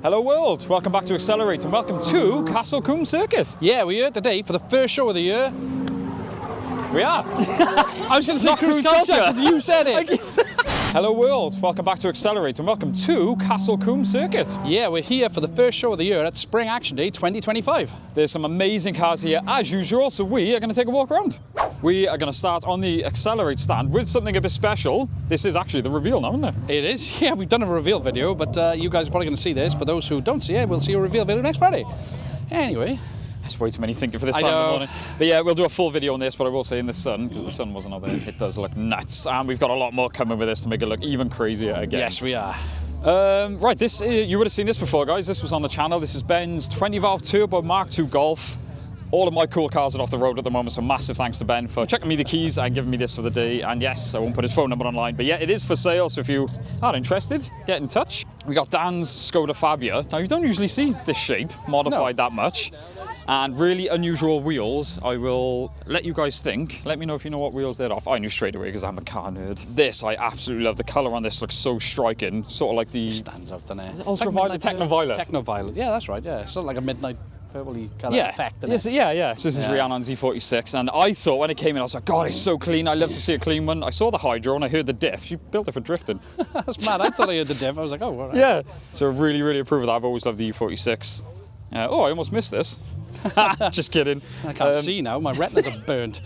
Hello world, welcome back to Accelerate and welcome to Castle Combe Circuit. Yeah, we're here today for the first show of the year. We are. I was going to say Cruise Culture because you said it. Hello world, welcome back to Accelerate and welcome to Castle Combe Circuit. Yeah, we're here for the first show of the year at Spring Action Day 2025. There's some amazing cars here as usual, so we are going to take a walk around. We are going to start on the Accelerate stand with something a bit special. This is actually the reveal now, isn't it? It is. Yeah, we've done a reveal video, but you guys are probably going to see this. But those who don't see it, we'll see a reveal video next Friday. Anyway. There's way too many thinking for this time in the morning. But yeah, we'll do a full video on this, but I will say in the sun, because the sun wasn't out there, it does look nuts. And we've got a lot more coming with this to make it look even crazier again. Yes, we are. Right, this you would have seen this before, guys. This was on the channel. This is Ben's 20-valve turbo Mark II Golf. All of my cool cars are off the road at the moment, so massive thanks to Ben for checking me the keys and giving me this for the day. And yes, I won't put his phone number online, but yeah, it is for sale, so if you are interested, get in touch. We got Dan's Skoda Fabia. Now, you don't usually see this shape modified that much. And really unusual wheels. I will let you guys think. Let me know if you know what wheels they're off. I knew straight away because I'm a car nerd. This, I absolutely love. The colour on this looks so striking. Sort of like the... Stands out, doesn't it? Ultraviolet, Techno-Violet. Techno-Violet, yeah, that's right, yeah. It's sort of like a midnight purpley colour effect, isn't it? Yeah. So this is Rhiannon's E46. And I thought when it came in, I was like, God, it's so clean. I love to see a clean one. I saw the Hydro and I heard the diff. She built it for drifting. That's mad. I thought I heard the diff. I was like, oh, all right. Yeah. So really, really approve of that. I've always loved the E46. Oh, I almost missed this. Just kidding. I can't see now, my retinas are burnt.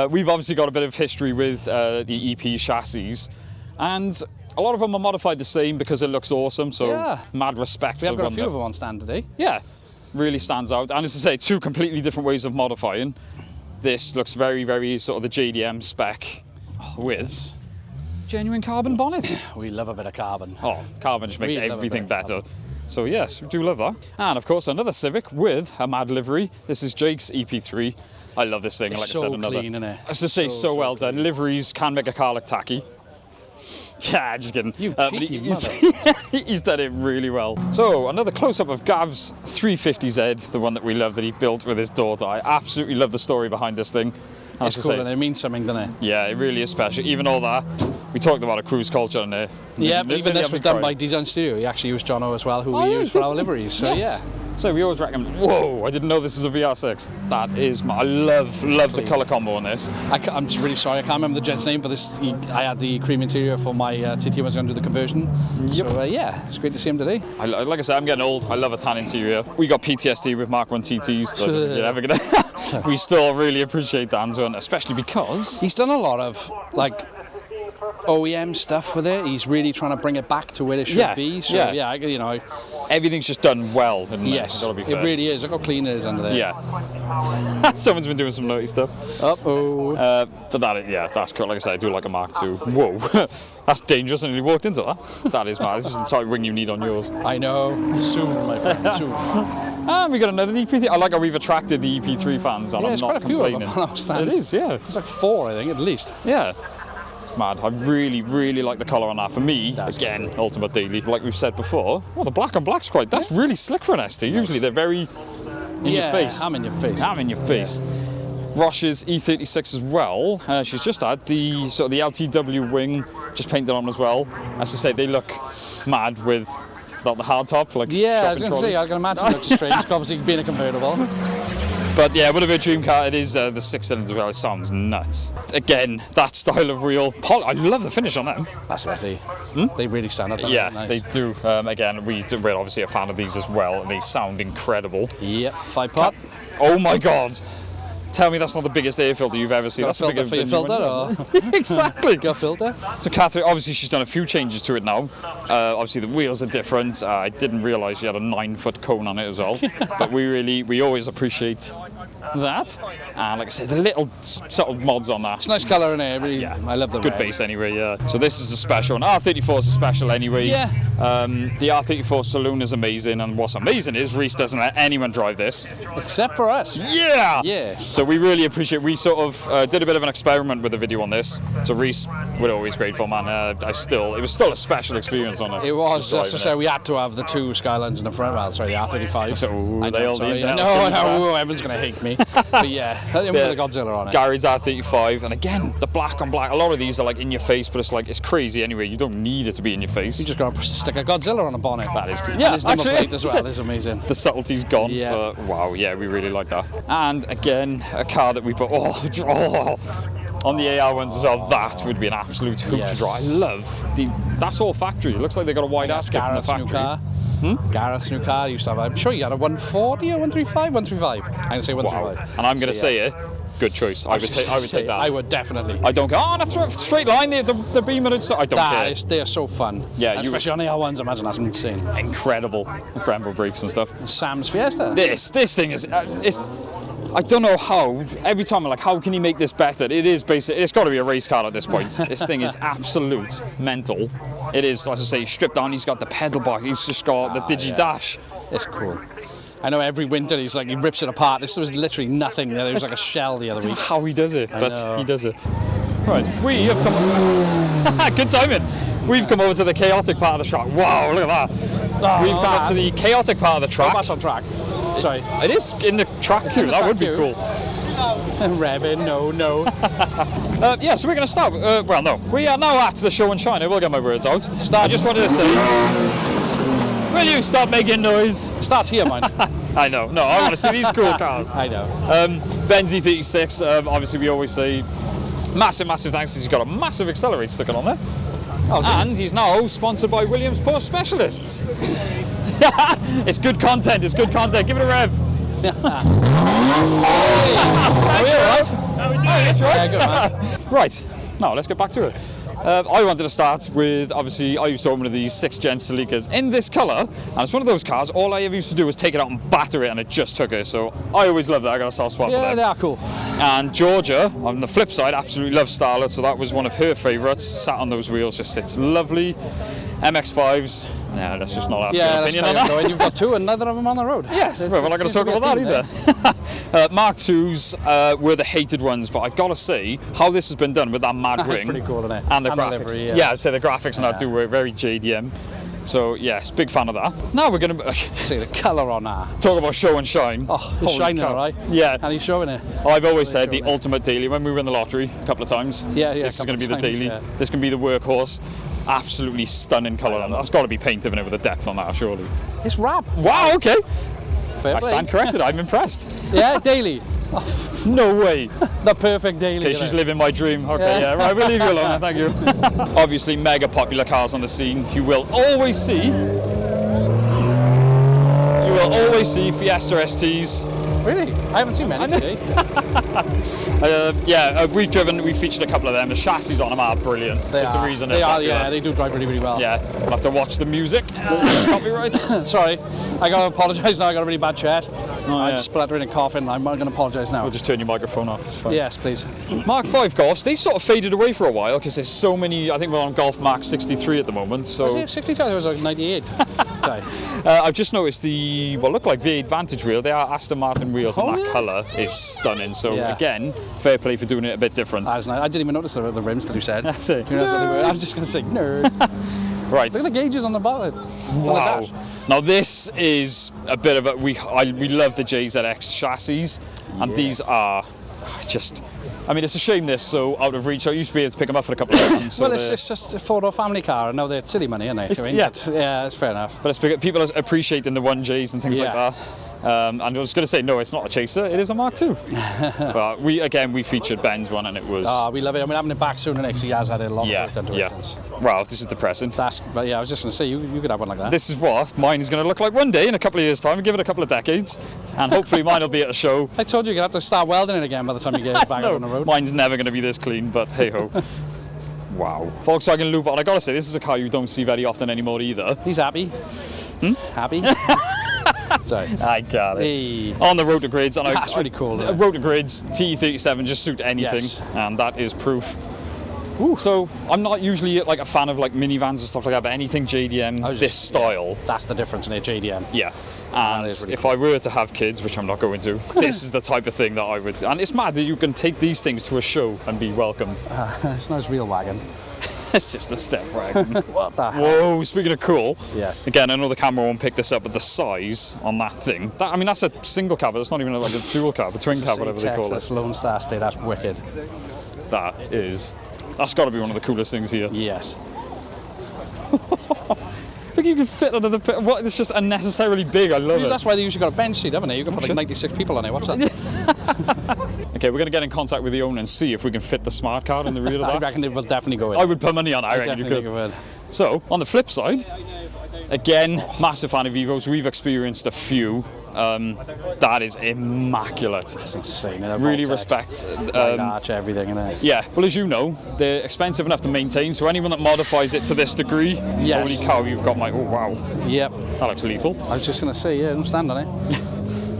We've obviously got a bit of history with the EP chassis, and a lot of them are modified the same because it looks awesome, so mad respect for We have the got one a few of them on stand today. Yeah, really stands out. And as I say, two completely different ways of modifying. This looks very, very sort of the JDM spec with genuine carbon bonnet. We love a bit of carbon. Oh, carbon just makes everything better. So yes, we do love that. And of course another Civic with a mad livery. This is Jake's EP3. I love this thing. It's like so I said, another. clean, isn't it? I was to say, so well done. Liveries can make a car look tacky. Yeah, just kidding. You cheeky mother. He's done it really well. So another close-up of Gav's 350Z, the one that we love that he built with his daughter. I absolutely love the story behind this thing. It's cool and it means something, doesn't it? Yeah, it really is special. Even all that, we talked about a cruise culture in there. Yeah, even this was done by Design Studio. He actually used Jono as well, who we use for our liveries. So yeah. So we always recommend. Whoa! I didn't know this was a VR6. That is I love the colour combo on this. I'm just really sorry. I can't remember the jet's name, but I had the cream interior for my TT when I was going to do the conversion. Yep. So yeah, it's great to see him today. Like I said, I'm getting old. I love a tan interior. We got PTSD with Mark I TTs. So you're never gonna. We still really appreciate Dan's one, especially because he's done a lot of like OEM stuff with it. He's really trying to bring it back to where it should be. So yeah, you know, everything's just done well. Yes, it really is. Look how clean it is under there. Yeah. Someone's been doing some naughty stuff. Uh-oh. But that's cool. Like I said, I do like a Mark II. Whoa. That's dangerous, and you walked into that. That is mad. This is the type of wing you need on yours. I know. Soon, my friend, soon. And we got another EP3. I like how we've attracted the EP3 fans, and I'm it's not quite a few of them complaining. on our stand. It is, yeah. It's like 4, I think, at least. Yeah. It's mad. I really, really like the colour on that. For me, again, Ultimate Daily, like we've said before, well, the black on black's that's really slick for an ST. Usually they're very in your face. I'm in your face. I'm in your face. Roche's E36 as well. She's just had the sort of the LTW wing just painted on as well. As I say, they look mad with the hard top. Like I was going to say, I can imagine it looks strange, obviously being a convertible. But yeah, would have been a dream car. It is the 6-cylinder as well. It sounds nuts. Again, that style of wheel. I love the finish on them. That's lovely. They really stand up. Yeah, nice. they do. Again, we're obviously a fan of these as well, and they sound incredible. Yep, 5-pot. Oh my God. Tell me that's not the biggest air filter you've ever seen. Got That's a filter for your filter, or? Exactly. Got a filter? So Catherine, obviously she's done a few changes to it now. Obviously the wheels are different. I didn't realise she had a 9-foot cone on it as well. But we always appreciate that. And like I said, the little sort of mods on that. It's a nice colour in it. Really, I love the good red. base anyway. Yeah. So this is a special, and R34 is a special anyway. Yeah. The R34 saloon is amazing, and what's amazing is Reese doesn't let anyone drive this except for us. Yeah. Yes. So we really appreciate. We sort of did a bit of an experiment with the video on this. So Reese, we're always grateful, man. It was still a special experience on it. It was. As I say, we had to have the 2 Skylines in the front. Well, sorry, the R35. So, I know. Everyone's going to hate me. But yeah, with the Godzilla on it. Gary's R35, and again, the black on black. A lot of these are like in your face, but it's crazy anyway. You don't need it to be in your face. You just got to stick like a Godzilla on a bonnet. That is cool. And Yeah, his number actually, plate as well is amazing. the subtlety's gone, Yeah. but wow, yeah, we really like that. And again, a car that we put, on the AR ones as well, that would be an absolute hoot to Yes. drive. I love that's all factory. It looks like they got a wide ass kit from the Gareth's new factory. car. Gareth's new car used to have, I'm sure you had a 140 or 135? 135. I'm going to say 135. Wow. And I'm going to say it, good choice. I would take that. I would definitely. I don't go, that's a straight line, the beamer and stuff. I don't care. They are so fun. Yeah, And especially on the R1s, I imagine that's insane. Incredible. Brembo brakes and stuff. Sam's Fiesta. This thing is, I don't know how, every time I'm like, how can you make this better? It is basic, it's got to be a race car at this point. This thing is absolute mental. It is, as I say, stripped down, he's got the pedal bar, he's just got the Digi Dash. It's cool. I know every winter he rips it apart. This was literally nothing. There was like a shell the other week. How he does it, but know. he does it. Right, we have come, good timing. We've come over to the chaotic part of the track. Wow, look at that. We've come up to the chaotic part of the track. That's on track. Sorry. It is in the track queue, that would be queue. cool. Revving, no. Yeah, so we're going to start. Well, no, we are now at the show and shine. I will get my words out. I just wanted to say, will you stop making noise? Starts here, man. I know. No, I want to see these cool cars. I know. Benz E36. Obviously, we always say massive thanks. He's got a massive accelerator sticker on there, and he's now sponsored by Williams Porsche Specialists. It's good content. It's good content. Give it a rev. Are we all right? That's right. Yeah, good, man. Right, now let's get back to it. I wanted to start with, obviously, I used to own one of these 6th gen Celicas in this colour, and it's one of those cars, all I ever used to do was take it out and batter it, and it just took it, so I always loved that. I got a soft spot for Yeah, them. they are cool. And Georgia, on the flip side, absolutely loves Starlet, so that was one of her favourites. Sat on those wheels, just sits lovely. MX-5s, no, let's just not ask your Yeah, opinion on that. and you've got two, and neither of them on the road. Yes, well, we're not going to talk about that either. Mark IIs were the hated ones, but I gotta say how this has been done with that mad That's ring pretty cool, isn't it? and the And the graphics. livery, yeah. yeah. I'd say the graphics and that do work very JDM. So yes, big fan of that. Now we're going to See the colour on that. talk about show and shine. Oh, it's Holy shining, cow. all right? Yeah. And he's showing it. I've always said Really the showing it. ultimate daily. When we were in the lottery a couple of times, Yeah, this is a going to be couple the of daily. times, yeah. This can be the workhorse. Absolutely stunning colour on that. That's got to be paint, isn't it, with a depth on that, surely. It's rap. Wow, okay. Fair I play. stand corrected. I'm impressed. Yeah, daily. No way. The perfect daily. Okay, isn't she's it? living my dream. Okay, yeah, right, we'll leave you alone, thank you. Obviously, mega popular cars on the scene. You will always see Fiesta STs. Really? I haven't seen many today. We've featured a couple of them. The chassis on them are brilliant. There's a reason They they're are, popular. yeah, they do drive really, really well. Yeah, we'll have to watch the music. Copyright. Sorry, I got to apologise now. I got a really bad chest. yeah. I'm spluttering and coughing. I'm going to apologise now. We'll just turn your microphone off. It's fine. Yes, please. Mark V Golfs, they sort of faded away for a while because there's so many. I think we're on Golf Mark 63 at the moment. So Was it 62? It was like 98. Sorry. I've just noticed the look like V8 Vantage wheel. They are Aston Martin wheels, and Oh, that yeah. colour is stunning. So Yeah. again, fair play for doing it a bit different. That was nice. I didn't even notice the rims that you said. That's it. You know, that's what they were. I was just going to say, nerd. Right. Look at the gauges on the bottom. Wow. Now this is a bit of a we love the JZX chassis, and these are just. I mean, it's a shame they're so out of reach. I used to be able to pick them up for a couple of pounds. So Well, it's just a four-door family car, and now they're silly money, aren't they? I mean, yeah. Yeah, it's fair enough. but it's people are appreciating the 1Js and things like Yeah. that. And I was going to say, no, it's not a chaser. It is a Mark II. But we featured Ben's one, and it was. We love it. I mean, having it back soon, and he has had a lot of work done to it since. Wow, this is depressing. But yeah, I was just going to say, you could have one like that. This is what mine is going to look like one day in a couple of years' time. Give it a couple of decades, and hopefully mine will be at a show. I told you you're going to have to start welding it again by the time you get it back No, on the road. mine's never going to be this clean, but hey ho. Wow. Volkswagen Loop, and I gotta say, this is a car you don't see very often anymore either. He's happy. Happy? Sorry. I got it. Hey. On the rotor grids, and That's really cool, isn't it? Rotor grids, T37 just suit anything, Yes. and that is proof. Ooh, so I'm not usually like a fan of like minivans and stuff like that, but anything JDM this style. That's the difference in a JDM. Yeah. And is really if I were to have kids, which I'm not going to, this is the type of thing that I would. And it's mad that you can take these things to a show and be welcomed. It's not his real wagon. It's just a step wagon. What the hell? Whoa, speaking of cool. Yes. Again, I know the camera won't pick this up, but the size on that thing. I mean, that's a single cab. That's not even like a dual cab, a twin cab, whatever they call Texas it. Lone Star State, that's wicked. That's got to be one of the coolest things here. Yes. Look Look, you can fit another. What? It's just unnecessarily big. I love it. That's why they usually got a bench seat, haven't they? You can put like 96 people on it. What's that? Okay, we're going to get in contact with the owner and see if we can fit the smart card in the rear of I that. reckon it will definitely go in. I would put money on it. I reckon you Definitely could. go in. So, on the flip side, again, massive fan of Evos. We've experienced a few. That is immaculate. It's insane. Really Vortex, respect. light arch, everything in it. Yeah, well, as you know, they're expensive enough to maintain. So anyone that modifies it to this degree, Yes. holy cow, you've got my. Oh wow, Yep. that looks lethal. I was just going to say, yeah, don't stand on it.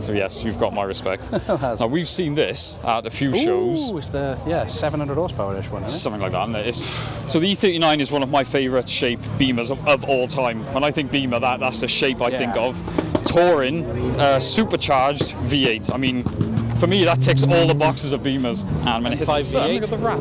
So yes, you've got my respect. Now we've seen this at a few shows. Ooh, it's the 700 horsepower-ish one, isn't it? Something like that. And so the E39 is one of my favourite shape Beamers of all time. When I think Beamer, that's the shape I think of. Touring, supercharged V8. I mean, for me, that ticks all the boxes of Beamers. And when it hits the sun, look at the wrap.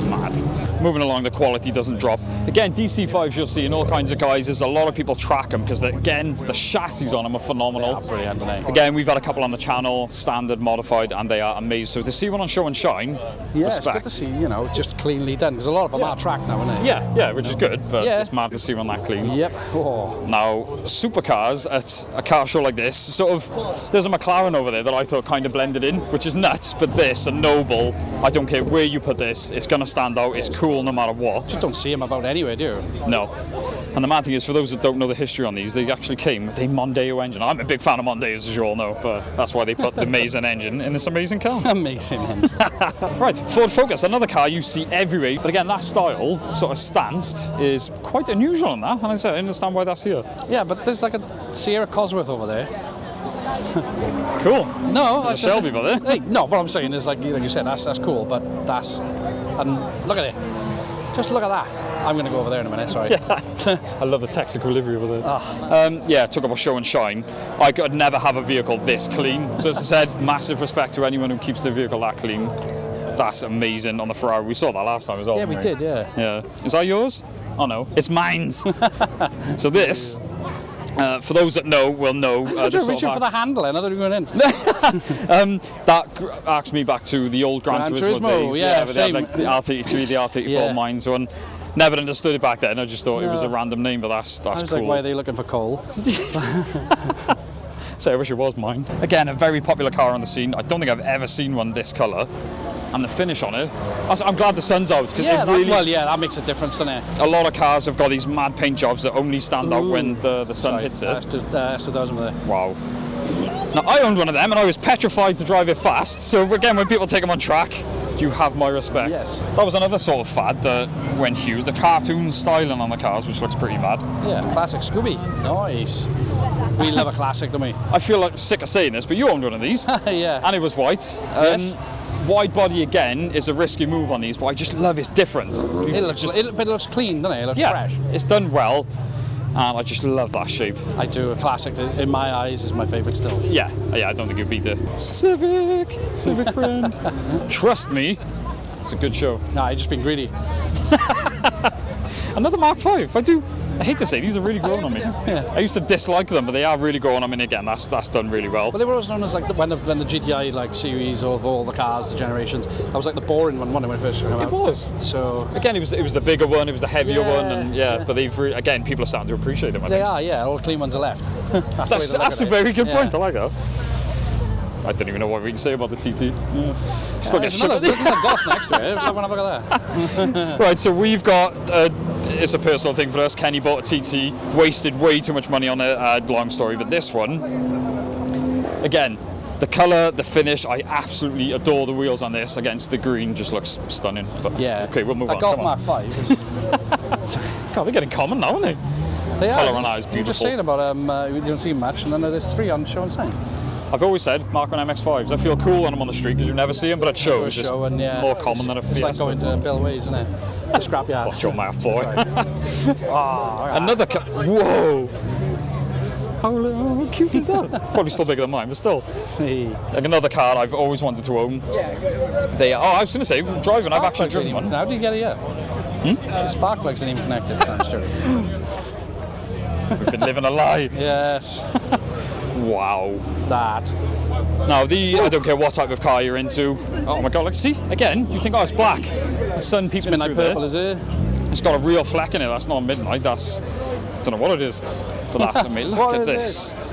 Mad. Moving along, the quality doesn't drop. Again, DC5s you'll see in all kinds of guises. A lot of people track them because, again, the chassis on them are phenomenal. Yeah, brilliant, aren't they? Again, we've had a couple on the channel, standard, modified, and they are amazing. So to see one on show and shine, Yeah, it's respect. good to see, just cleanly done, because a lot of them are tracked now, aren't they? Yeah, which is good, but Yeah. it's mad to see one that clean. Yep. Oh. Now, supercars at a car show like this, there's a McLaren over there that I thought kind of blended in, which is nuts, but this, a Noble, I don't care where you put this, it's going to stand out, it's cool no matter what. Just don't see them about anywhere, do you? No. And the mad thing is, for those that don't know the history on these, they actually came with a Mondeo engine. I'm a big fan of Mondeos, as you all know, but that's why they put the amazing engine in this amazing car. Amazing. Right, Ford Focus, another car you see everywhere, but again, that style, sort of stanced, is quite unusual in that, and I understand why that's here. Yeah, but there's like a Sierra Cosworth over there. Cool. No, There's a Shelby over there. Hey, no, what I'm saying is, like you said, that's cool, but and look at it. Just look at that. I'm going to go over there in a minute, sorry. I love the Texaco livery over there. Yeah, talk about show and shine. I could never have a vehicle this clean. So as I said, massive respect to anyone who keeps their vehicle that clean. That's amazing on the Ferrari. We saw that last time as well. Yeah, we did, yeah. Yeah. Is that yours? Oh no, it's mine. So this, for those that know, will know. Just reaching for the handle, and I thought you were going in. That arcs me back to the old Gran Turismo days. yeah, but they had, same. like the R33, the R34 Yeah. mines one. Never understood it back then. I just thought it was a random name, but that's I was cool. like, why are they looking for coal? So I wish it was mine. Again, a very popular car on the scene. I don't think I've ever seen one this colour. And the finish on it, I'm glad the sun's out because Yeah, really, that makes a difference, doesn't it? a lot of cars have got these mad paint jobs that only stand out when the sun hits it. S2000 with it. Wow. Now, I owned one of them and I was petrified to drive it fast. So again, when people take them on track, you have my respect. Yes. That was another sort of fad that went huge. The cartoon styling on the cars, which looks pretty mad. Yeah, classic Scooby. Nice. We love a classic, don't we? I feel like sick of saying this, but you owned one of these. Yeah. And it was white. Yes. Wide body again is a risky move on these, but I just love it's different. But it looks clean, doesn't it? It looks fresh. It's done well, and I just love that shape. I do. A classic, in my eyes, is my favourite still. Yeah, I don't think you'd beat the Civic friend. Trust me, it's a good show. No, I've just been greedy. Another Mark V. I hate to say, these are really growing on me. Yeah. I used to dislike them, but they are really growing on me again. That's done really well. Well, they were always known as like when the GTI series of all the cars, the generations. That was like the boring one when it first came out. It was. So Again, it was the bigger one, it was the heavier Yeah, one, and yeah. but again, people are starting to appreciate them. I they think. are, yeah. All the clean ones are left. That's a very good point. I Yeah. like that. I don't even know what we can say about the TT. Yeah. Still get There's another Golf next to it. Let's have a look at that. Right, so we've got, it's a personal thing for us, Kenny bought a TT, wasted way too much money on it, long story, but this one, again, the colour, the finish, I absolutely adore the wheels on this against the green, just looks stunning. But Yeah. okay, we'll move on. Golf Come on. Mark V. God, they're getting common now, aren't they? They are. Colour on that is You were just beautiful. saying about you don't see much, and then there's 3 on show and sign. I've always said Mark 1 MX-5s. I feel cool when I'm on the street because you never see them, but at shows it's just Show and, yeah, more common than a It's Fiesta. like going to Bill Ways, isn't it? The scrapyard. Watch your mouth, boy. Oh, Another whoa! How cute is that? Probably still bigger than mine, but still. see. Like another car I've always wanted to own. I was going to say, driving, I've actually driven one. How did you get it yet? The spark plugs ain't even connected. We've been living a lie. Yes. Wow. That. Now, I don't care what type of car you're into. Oh my god, see, again, you think, oh, it's black. The sun peeks me Midnight through purple, there. is it? It's got a real fleck in it, that's not midnight, that's don't know what it is. But that's amazing. Look What at is this.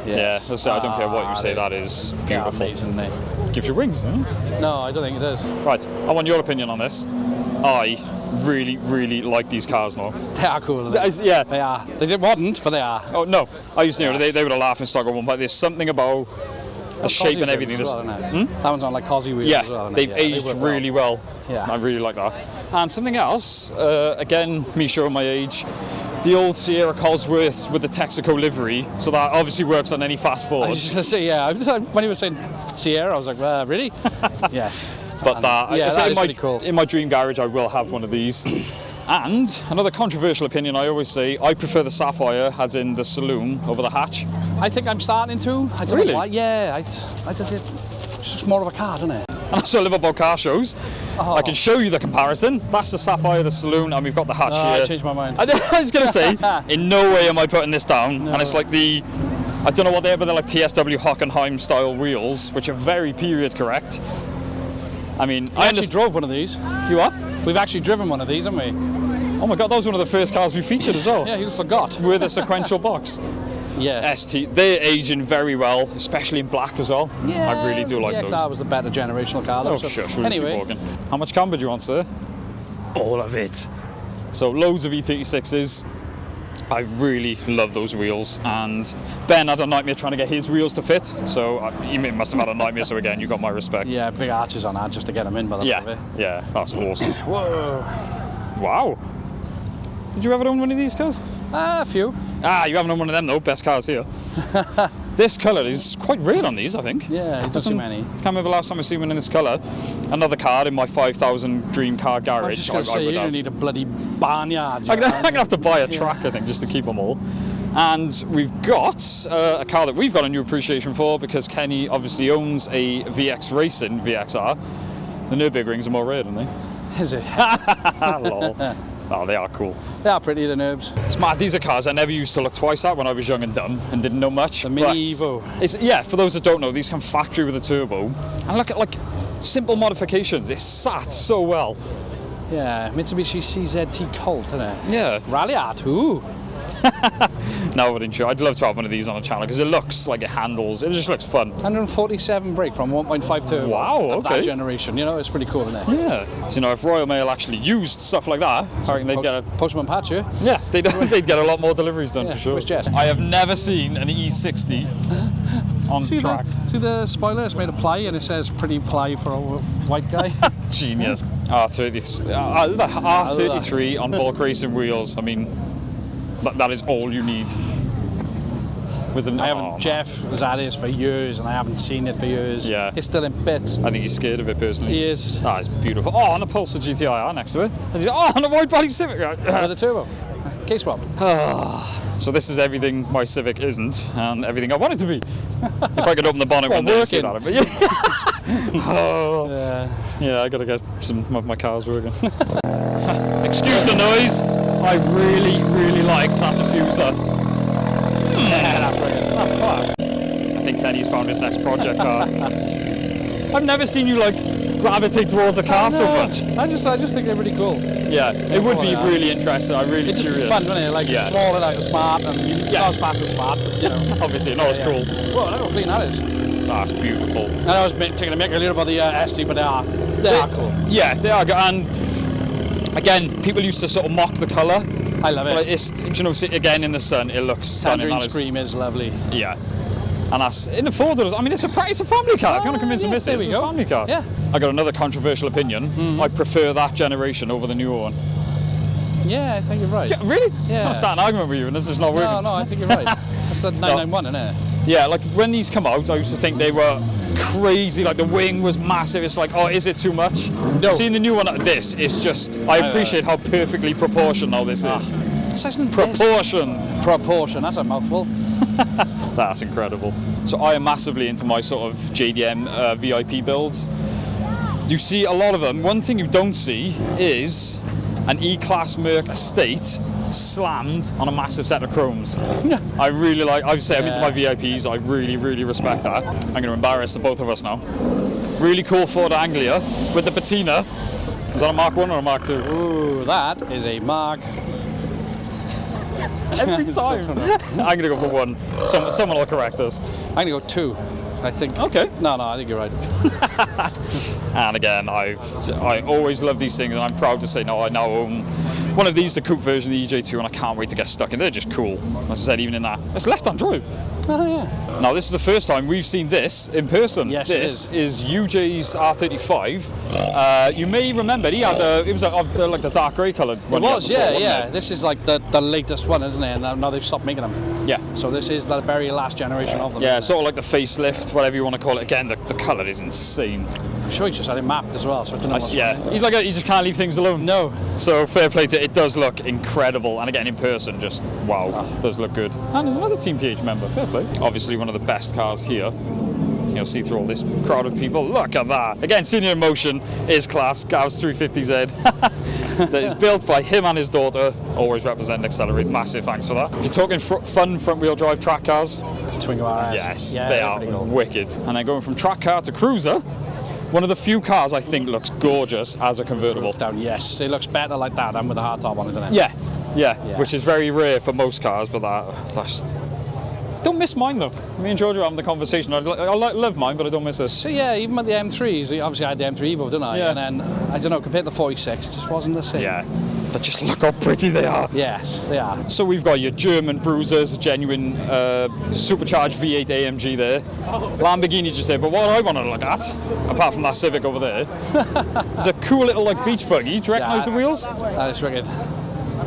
Yes. Yeah, so I don't care what you say, that is They're beautiful. amazing, mate. Gives you wings, doesn't it? No, I don't think it does. Right, I want your opinion on this. I really like these cars now. They are cool. Yeah. They are. They wasn't, but they are. Oh no, I used to know they would have laughed and stuck at one, but there's something about the shape and everything. As well, isn't it? That one's on like Cosy wheels Yeah, as well. Isn't they've it? Yeah, aged they work really well. Yeah. I really like that. And something else, again, me showing my age, the old Sierra Cosworth with the Texaco livery, so that obviously works on any fast I forward. was just gonna say, yeah. When he was saying Sierra, I was like, really? Yes. But that, yeah, I say that in is my, pretty cool. in my dream garage, I will have one of these. And another controversial opinion, I always say, I prefer the Sapphire, as in the saloon, over the hatch. I think I'm starting to. I don't Really? know why. Yeah, I did it. It's just more of a car, isn't it? And I also live about car shows. Oh. I can show you the comparison. That's the Sapphire, the saloon, and we've got the hatch I here. changed my mind. I was going to say, in no way am I putting this down. And it's like I don't know what they are, but they're like TSW Hockenheim style wheels, which are very period correct. I mean, I actually drove one of these. You are? We've actually driven one of these, haven't we? Oh my God, that was one of the first cars we featured as well. Yeah, you forgot. With a sequential box. Yeah. ST, they're aging very well, especially in black as well. Yeah, I really do like the those. XR was the better generational car, though. Oh, so shush, we'll keep anyway, walking. How much camber do you want, sir? All of it. So loads of E36s. I really love those wheels, and Ben had a nightmare trying to get his wheels to fit, so he must have had a nightmare, so again, you got my respect. yeah, big arches on that just to get them in by the look of Yeah, it. yeah, that's awesome. Whoa. Wow. Did you ever own one of these cars? A few. Ah, you haven't owned one of them though, best cars here. This colour is quite rare on these, I think. Yeah, you don't see many. I can't remember the last time I seen one in this colour. Another car in my 5,000 dream car garage. I was just going to say, would you have. don't need a bloody barnyard. I'm gonna have to buy a track, I think, just to keep them all. And we've got a car that we've got a new appreciation for, because Kenny obviously owns a VX Racing VXR. The Nürburgrings are more rare, aren't they? Is it? Lol. Oh, they are cool. They are pretty, the Nurbs. It's mad. These are cars I never used to look twice at when I was young and dumb and didn't know much. The Mini but Evo. Yeah, for those that don't know, these come factory with a turbo. And look at like simple modifications. It sat so well. Yeah, Mitsubishi CZT Colt, isn't it? Yeah. Rally R2. No, I wouldn't sure. I'd love to have one of these on a channel because it looks like it handles. It just looks fun. 147 brake from 1.5 turbo. Wow, of okay. that generation. You know, it's pretty cool, isn't it? Yeah. So, you know, if Royal Mail actually used stuff like that, I reckon they'd get a Postman patch, yeah? yeah, they'd get a lot more deliveries done Yeah, for sure. where's Jess? I have never seen an E60 on track. See the spoiler? It's made of ply and it says pretty ply for a white guy. Genius. R33 on bulk racing wheels. I mean, that is all you need. With an, Jeff has had his for years and I haven't seen it for years. Yeah. It's still in bits. I think he's scared of it personally. He is. Ah, it's beautiful. Oh, and a Pulsar GTI next to it. Oh, and a wide body Civic. With a turbo. Case swap. So this is everything my Civic isn't, and everything I want it to be. If I could open the bonnet one day and see working. that. But yeah. Oh. Yeah. Yeah, I gotta get some of my cars working. Excuse the noise. I really like that diffuser. Yeah, that's brilliant. That's class. I think Kenny's found his next project car. I've never seen you like gravitate towards a car so much. I just think they're really cool. Yeah, it would be really interesting. I'm really It's just curious. fun, wouldn't it? Like Yeah. small and like smart and not as fast as smart, but, you know. Obviously, not as cool. Whoa, look how clean that is. That's beautiful. I know I was taking a mick earlier about the ST, but they are cool. Yeah, they are good. And again, people used to sort of mock the colour. I love it. But it's, you know, again in the sun, it looks stunning. Tangerine That is- Scream is lovely. Yeah. And that's in the four-doors. I mean, it's a family car. If you want to convince the yeah, missus, there we it's go. a family car. Yeah. I got another controversial opinion. I prefer that generation over the newer one. Yeah, I think you're right. Yeah, really? Yeah. It's not starting an argument with you, and this is not working. No, I think you're right. That's the 991, isn't it? Yeah, like when these come out, I used to think they were crazy. Like the wing was massive. It's like, oh, is it too much? No. Seeing the new one, this is just. I appreciate how perfectly proportional this is. Proportion. That's a mouthful. That's incredible. So I am massively into my sort of JDM VIP builds. You see a lot of them. One thing you don't see is an E-Class Merc Estate slammed on a massive set of chromes. I really like, I would say I'm into my VIPs. I really respect that. I'm going to embarrass the both of us now. Really cool Ford Anglia with the patina. Is that a Mark 1 or a Mark 2? Ooh, that is a Mark. Every time. I'm going to go for 1. Someone will correct us. I'm gonna go 2. I think. Okay. No, I think you're right. And again, I always love these things, and I'm proud to say no, I now own one of these, the coupe version of the EJ2, and I can't wait to get stuck in. They're just cool. As I said, even in that, it's left-hand drive. Oh yeah. Now, this is the first time we've seen this in person. Yes, this it is. UJ's R35. You may remember he had it was like the dark grey coloured one. It was, he had before, yeah. wasn't This is like the latest one, isn't it? And now they've stopped making them. it? Yeah. So this is the very last generation of them. Yeah, isn't sort of like the facelift, whatever you want to call it. Again, the colour is insane. it? I'm sure he just had it mapped as well, so I don't know what's Yeah, on it. he's like he just can't leave things alone. No. So fair play to it. It does look incredible, and again in person, just wow, does look good. And there's another Team PH member. Fair play. Obviously one of the best cars here. You'll see through all this crowd of people. Look at that. Again, seeing it in motion is class. Gav's 350Z. That is built by him and his daughter. Always represent Accelerate. Massive thanks for that. If you're talking fun front-wheel drive track cars, Twingo RS. yes, Yeah, they they're are pretty cool. wicked. And then going from track car to cruiser, one of the few cars I think looks gorgeous as a convertible. Down, yes. It looks better like that than with the hard top on it, doesn't it? Yeah, Yeah. which is very rare for most cars, but that's... Don't miss mine though. Me and George are having the conversation. I love mine, but I don't miss it. So yeah, even with the M3s, obviously I had the M3 Evo, didn't I? Yeah. And then, I don't know, compared to the 46, it just wasn't the same. Yeah, but just look how pretty they are. Yes, they are. So we've got your German bruisers, genuine supercharged V8 AMG there. Lamborghini just there, but what I want to look at, apart from that Civic over there, is a cool little like beach buggy. Do you recognise the wheels? That is wicked.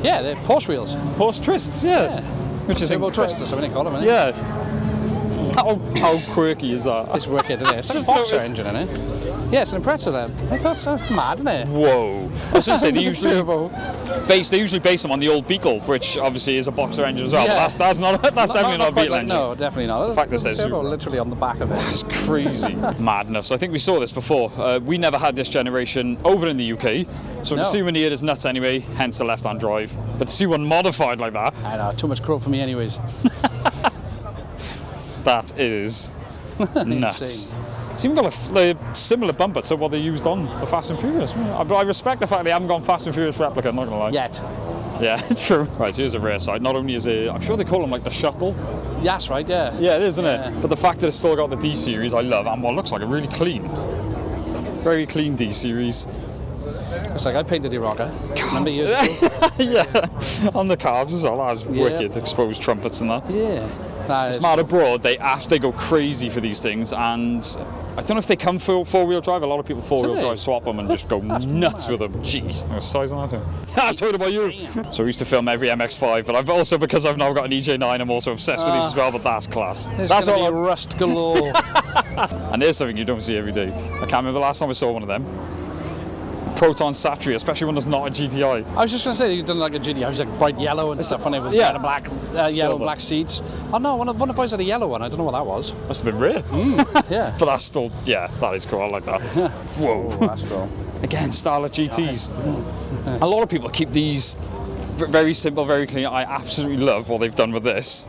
Yeah, they're Porsche wheels. Porsche twists, yeah. Yeah. Which is Turbo incredible. twist or something they call them, isn't it? Yeah. How quirky is that? It's wicked, isn't it? It's a just boxer noticed- engine in it. Yeah, it's an impressor then. I thought so. Mad, isn't it? Whoa. I was going to say, they Turbo. usually base them on the old Beetle, which obviously is a boxer engine as well. Yeah. But that's definitely not a quite Beetle like- engine. No, definitely not. The fact that it says Turbo Subaru. literally on the back of it. It's crazy. Madness. I think we saw this before. We never had this generation over in the UK. So No. to see one here is nuts anyway, hence the left-hand drive. But to see one modified like that, I know, too much crow for me anyways. that is nuts. Insane. It's even got a similar bumper to what they used on the Fast and Furious. But I respect the fact they haven't gone Fast and Furious replica, I'm not going to lie. Yet. Yeah, true. Right, so here's a rare side. Not only is it, I'm sure they call them like the shuttle. Yes, right, yeah. Yeah, it is, isn't Yeah. it? But the fact that it's still got the D series, I love, and what looks like a really clean, very clean D series. It's like I painted the rocker. Remember years ago? Yeah, on the carbs as well. That's Yeah. wicked. Exposed trumpets and that. Yeah. That is Mad abroad, they go crazy for these things, and I don't know if they come for four-wheel drive. A lot of people four-wheel they? drive swap them and just go nuts with them. Jeez, the size of that thing. I'm talking about you. So I used to film every MX-5, but I've also, because I've now got an EJ9, I'm also obsessed with these as well. But that's class. There's That's gonna all. be rust galore. And there's something you don't see every day. I can't remember the last time I saw one of them. Proton Satri, especially when there's not a GTI. I was just going to say, you done like a GT. I was like bright yellow and stuff on it with Yeah. red and black, yellow Silver. and black seats. Oh no, one of the boys had a yellow one. I don't know what that was. Must have been rare. Yeah. But that's still, yeah, that is cool. I like that. Whoa. Oh, that's cool. Again, Starlet GTs. A lot of people keep these very simple, very clean. I absolutely love what they've done with this.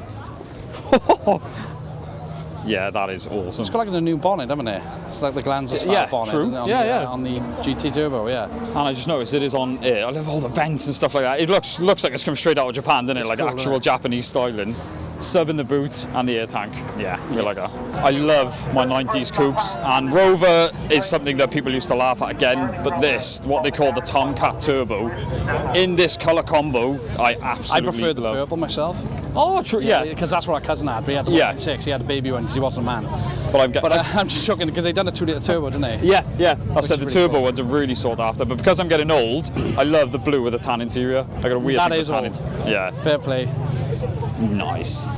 Yeah, that is awesome. It's got like a new bonnet, haven't it? It's like the Glanza style Yeah, bonnet. true. isn't it, on Yeah, the, yeah. on the GT Turbo, yeah. And I just noticed it is on air. I love all the vents and stuff like that. It looks like it's come straight out of Japan, doesn't it? Like cool, actual isn't it? Japanese styling. Sub in the boot and the air tank. Yeah, we like that. Yes. I love my 90s coupes, and Rover is something that people used to laugh at again, but this, what they call the Tomcat Turbo, in this colour combo, I I absolutely prefer the love. purple myself. Oh, true, yeah. Because that's what our cousin had. But he had the Yeah. 1.6. He had a baby one because he wasn't a man. But I'm getting. But I'm just joking because they done a 2-litre turbo, didn't they? Yeah, yeah. I said the is really turbo cool. ones are really sought after, but because I'm getting old, I love the blue with the tan interior. I got a weird That thing is for tan old. Yeah, Fair play. nice.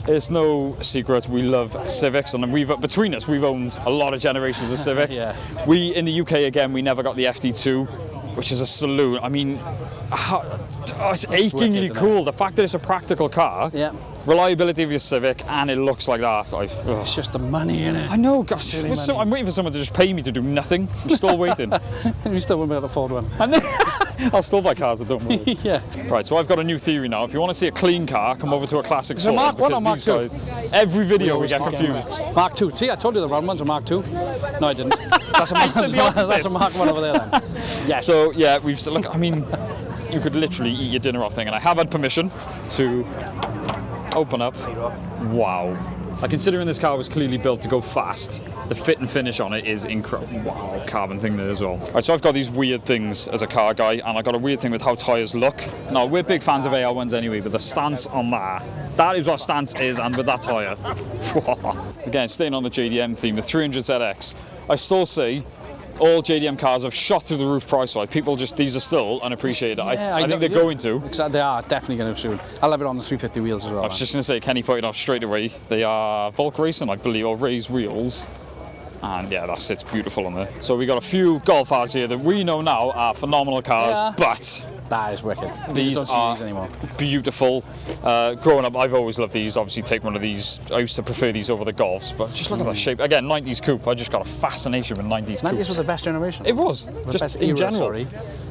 It's no secret we love Civics, and between us we've owned a lot of generations of Civic. Yeah. We in the UK again, we never got the FD2, which is a saloon. I mean, it's achingly wicked, isn't cool. The fact that it's a practical car, Yeah. reliability of your Civic, and it looks like that. It's just the money in it. I know, gosh. Silly money. I'm waiting for someone to just pay me to do nothing. I'm still waiting. We still wouldn't be able to afford one. I'll still buy cars that don't move. Yeah. Right, so I've got a new theory now. If you want to see a clean car, come over to a classic it store. Mark 1 or because Mark these 2? guys- every video we always get forget confused. that. Mark 2. See, I told you the round ones were Mark 2. No, I didn't. That's a Mark, said the opposite. that's a Mark 1 over there then. Yes. So yeah, look. I mean, you could literally eat your dinner off thing. And I have had permission to open up. Wow. Like, considering this car was clearly built to go fast, the fit and finish on it is incredible. Wow, carbon thing there as well. All right, so I've got these weird things as a car guy, and I've got a weird thing with how tyres look. Now, we're big fans of AR1s anyway, but the stance on that is what stance is, and with that tyre. Again, staying on the JDM theme, the 300ZX, I still see all JDM cars have shot through the roof price-wise. People just, these are still unappreciated. Yeah, I think they're going to. Exactly, they are definitely going to soon. I'll have it on the 350 wheels as well. I was just going to say, Kenny pointed out straight away, they are Volk Racing, I believe, or raised wheels. And yeah, that sits beautiful on there. So we got a few Golf R's here that we know now are phenomenal cars, but that is wicked. these don't see are these anymore. beautiful. Growing up, I've always loved these. Obviously, take one of these. I used to prefer these over the Golfs, but just look at that shape. Again, 90s coupe. I just got a fascination with 90s coupes. 90s was the best generation. It was. The Just best in era, general. sorry.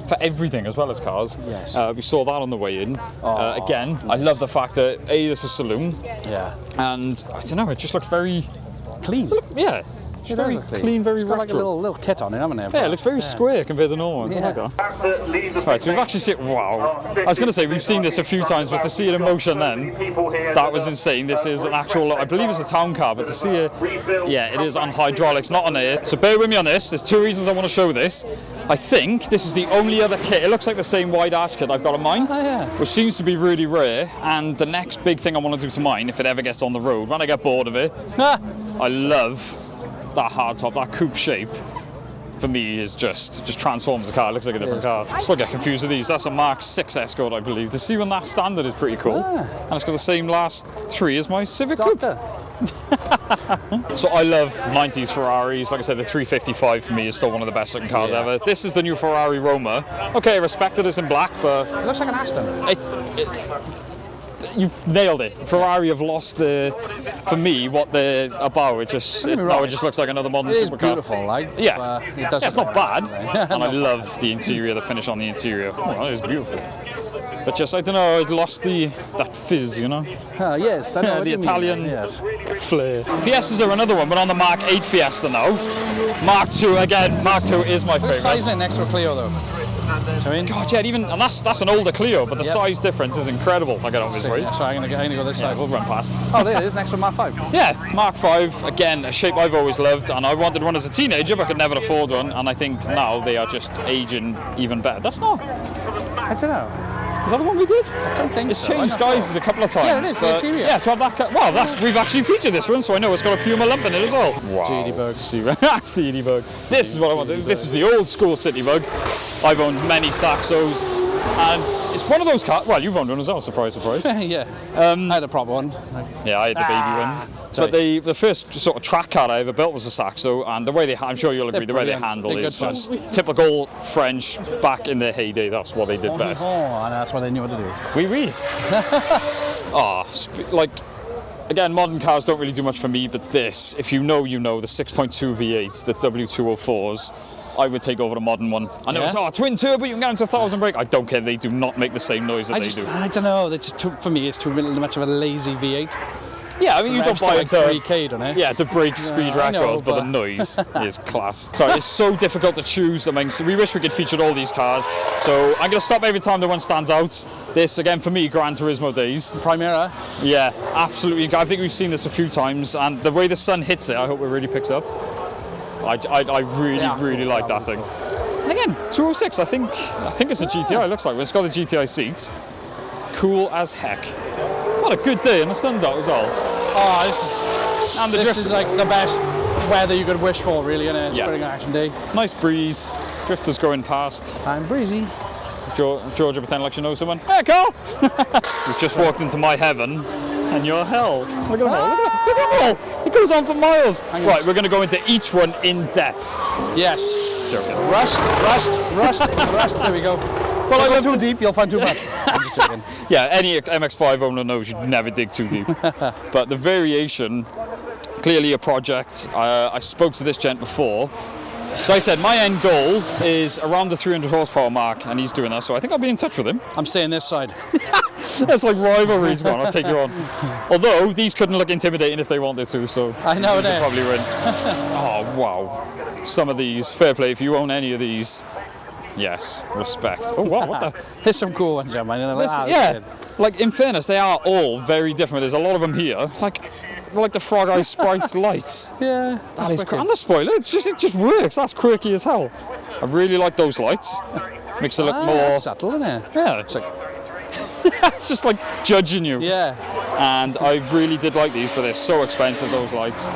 For everything as well as cars. Yes. We saw that on the way in. Again, I love the fact that this is a saloon, Yeah. and I don't know, it just looks very, Clean. yeah, It very does look clean, very It's got like a retro. little kit on it, haven't it? Yeah, it looks very square compared to normal ones. I like Yeah. that. Right, so we've actually seen, wow. I was going to say, we've seen this a few times, but to see it in motion then, that was insane. This is an actual, I believe it's a town car, but to see it, yeah, it is on hydraulics, not on air. So bear with me on this. There's two reasons I want to show this. I think this is the only other kit, it looks like the same wide arch kit I've got on mine, which seems to be really rare. And the next big thing I want to do to mine, if it ever gets on the road, when I get bored of it, I love that hardtop, that coupe shape. For me, is just transforms the car. It looks like a different car. Still get confused with these. That's a Mark 6 Escort, I believe. To see when that standard is pretty cool. And it's got the same last 3 as my Civic Coupe. So I love 90s Ferraris. Like I said, the 355 for me is still one of the best looking cars ever. This is the new Ferrari Roma. Okay, I respect that it's in black, but It looks like an Aston. you've nailed it. Ferrari have lost for me, what they're about. It just looks like another modern It is supercar. beautiful, like. Yeah, It does it's look not like an bad, Aston, right? and I love the interior, the finish on the interior. Oh, it is beautiful. But just, I don't know, it lost that fizz, you know? Yes, I know what The you mean, Italian yes. flair. Fiestas are another one. We're on the Mark 8 Fiesta now. Mark 2 again. Mark 2 is my What size is favourite. it next to a Clio though? I mean, God, yeah, even, and that's an older Clio, but the size difference is incredible. I get on this way. so I'm gonna go this Yeah, side. we'll run past. Oh, there it is, next to Mark 5. Yeah, Mark 5, again, a shape I've always loved, and I wanted one as a teenager, but could never afford one, and I think now they are just aging even better. That's not, I don't know. is that the one we did? I don't think It's so. changed I'm not guises sure. a couple of times. Yeah, it is, the but interior. Yeah, to have that, well, we've actually featured this one, so I know it's got a Puma lump in it as well. Wow. GD Bug. CD Bug. This is what I want. This is the old school City Bug. I've owned many Saxos, and it's one of those cars. Well, you've owned one as well. Surprise, surprise. Yeah. I had a proper one. Yeah, I had the baby ones. Sorry. But the first sort of track car I ever built was a Saxo, and the way I'm sure you'll agree, They're the way they brilliant. handle They're is good fun. just typical French back in their heyday. That's what they did best. Oh, and that's what they knew what to do. Oui, oui. Like, again, modern cars don't really do much for me, but this, if you know, the 6.2 V8s, the W204s, I would take over the modern one. I know it's twin turbo, you can get them to 1,000 brake. I don't care, they do not make the same noise that they do. I don't know. It's just for me, it's too much of a lazy V8. Yeah, I mean, you don't buy it like to 3K, don't it? Yeah, to break speed I know, records, but the but- noise is class. Sorry, it's so difficult to choose amongst. We wish we could feature all these cars. So I'm going to stop every time the one stands out. This, again, for me, Gran Turismo days. Primera. Yeah, absolutely. I think we've seen this a few times, and the way the sun hits it, I hope it really picks up. I really like that thing. And again, 206, I think it's a GTI, it looks like. It's got the GTI seats. Cool as heck. What a good day, and the sun's out as well. Oh, this is like the best weather you could wish for, really, in a spring action day. Nice breeze. Drifters going past. I'm breezy. Georgia, pretend like you know someone. Hey, Carl! We've just walked into my heaven, and your hell. Look at them all. Look at them all. It goes on for miles. Right, we're going to go into each one in depth. Yes. Joking. Rust. There we go. Well, I go too deep, you'll find too much. I'm just joking. Yeah, any MX-5 owner knows you never dig too deep. But the variation, clearly a project. I spoke to this gent before. So I said my end goal is around the 300 horsepower mark, and he's doing that, so I think I'll be in touch with him. I'm staying this side. That's like rivalries, man. I'll take you on. Although these couldn't look intimidating if they wanted to, so I know they'd it. probably win. Oh wow! Some of these, fair play. If you own any of these, Yes, respect. Oh wow, what the? There's some cool ones, yeah, man. Yeah, like in fairness, they are all very different. There's a lot of them here. Like the Frog Eye Sprite lights. Yeah, That is cool. And the spoiler, it just works. That's quirky as hell. I really like those lights. Makes it look more that's subtle, isn't it? Yeah, it's like it's just like judging you. Yeah. And I really did like these, but they're so expensive, those lights.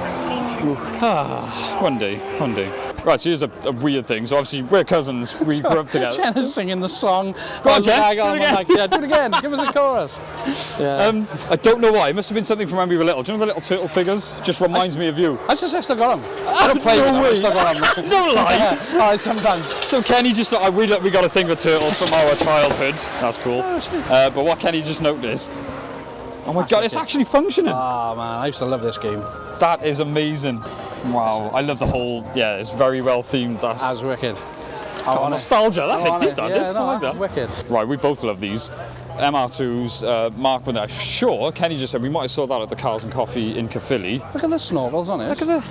One day. Right, so here's a weird thing. So obviously we're cousins. We grew up together. Jenna's singing the song. Go on, Jen. Do it again. Like, yeah, do it again. Give us a chorus. Yeah. I don't know why. It must have been something from when we were little. Do you know the little turtle figures? Just reminds me of you. I still got them. I don't play with them. I still got them. Don't lie. Yeah. Sometimes. So Kenny just we got a thing for turtles from our childhood. That's cool. But what Kenny just noticed. Oh my God, it's actually functioning. Oh man, I used to love this game. That is amazing. Wow, I love the whole. Yeah, it's very well themed. That's wicked. nostalgia. That did that. Yeah, I like that. Wicked. Right, we both love these. MR2s, Mark, I'm sure Kenny just said we might have saw that at the Cars and Coffee in Caerphilly. Look at the snorkels on it. Look at the.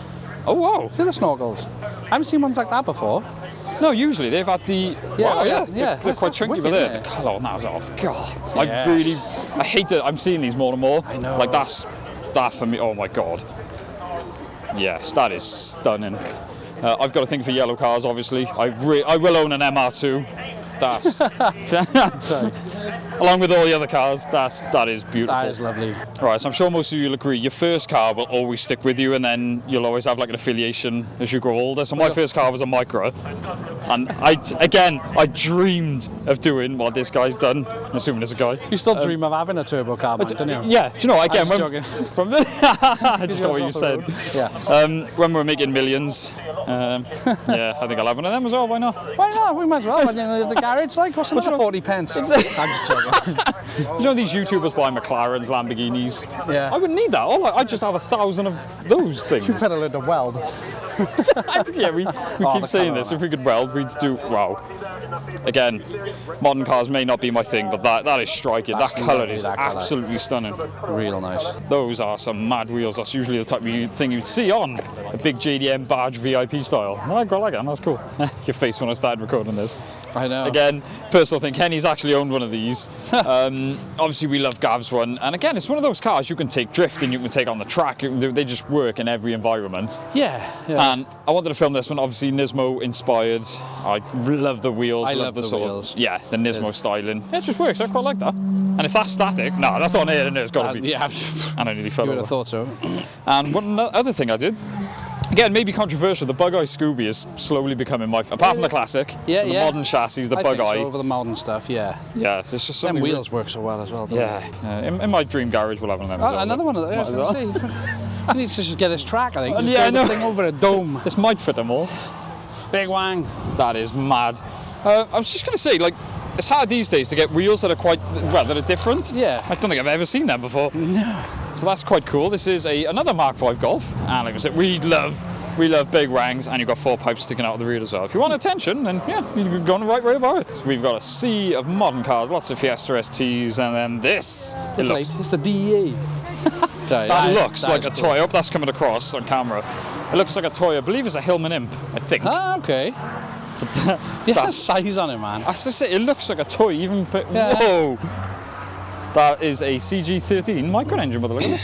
Oh wow. See the snorkels? I haven't seen ones like that before. No, usually they've had the. Yeah, wow, yeah, they're quite that's chunky, wicked, but there, isn't the it? colour on that is off. God, Yes. I hate it. I'm seeing these more and more. I know. Like that for me. Oh my God. Yes, that is stunning. I've got a thing for yellow cars, obviously. I will own an MR2. That's along with all the other cars. That is beautiful. That is lovely. Right, so I'm sure most of you will agree. Your first car will always stick with you, and then you'll always have like an affiliation as you grow older. So my first car was a Micra, and I dreamed of doing what this guy's done. I'm assuming it's a guy. You still dream of having a turbo car, man, don't you? Yeah, do you know? Again, I'm when, just from the, I just know what you said. Yeah. When we're making millions, yeah, I think I'll have one of them as well. Why not? Why not? We might as well. The garage, like, what's another 40 pence? I'm just joking. You know these YouTubers buy McLarens, Lamborghinis. Yeah. I wouldn't need that. I just have 1,000 of those things. You better learn to weld. Yeah, we keep saying this. If we could weld, we'd do. Wow. Again, modern cars may not be my thing, but that is striking. That's that colour lovely, is that colour. absolutely stunning. Real nice. Those are some mad wheels. That's usually the type of thing you'd see on a big JDM badge VIP style. I quite like it. That's cool. Your face when I started recording this. I know. Again, personal thing. Kenny's actually owned one of these. Obviously, we love Gav's one. And again, it's one of those cars you can take drifting, you can take on the track. They just work in every environment. Yeah. And I wanted to film this one, obviously Nismo inspired. I love the wheels. I love the sort wheels. Of, yeah, the Nismo styling. Yeah, it just works. I quite like that. And if that's static, no, that's on here, and it's got to be. Yeah. And I nearly fell You would over. have thought so. And one other thing I did, again, maybe controversial, the Bug Eye Scooby is slowly becoming my. Apart from the classic, Yeah, the yeah. modern chassis, the I Bug think Eye. so, over the modern stuff, yeah. Yeah, it's just Them something. wheels work so well as well, don't Yeah, in my dream garage, we'll have one of them. they? as well, Another so one of those. might I as was well. going to say. You need to just get this track, I think. Just Yeah, I build the know. thing over a dome. This might fit them all. Big wang. That is mad. I was just going to say, like, it's hard these days to get wheels that are that are different. Yeah. I don't think I've ever seen them before. No. So that's quite cool. This is another Mark V Golf, and like I said, we love big wangs, and you've got 4 pipes sticking out of the rear as well. If you want attention, then yeah, you're going the right way about it. So we've got a sea of modern cars, lots of Fiesta STs, and then this. It looks. It's the DEA. Sorry, That looks like a is toy. I cool. hope that's coming across on camera. It looks like a toy. I believe it's a Hillman Imp. I think. Ah, okay. Yeah, that's size on it, man. I was just say it looks like a toy. Even Yeah. whoa. That is a CG13 micro engine by the look of it.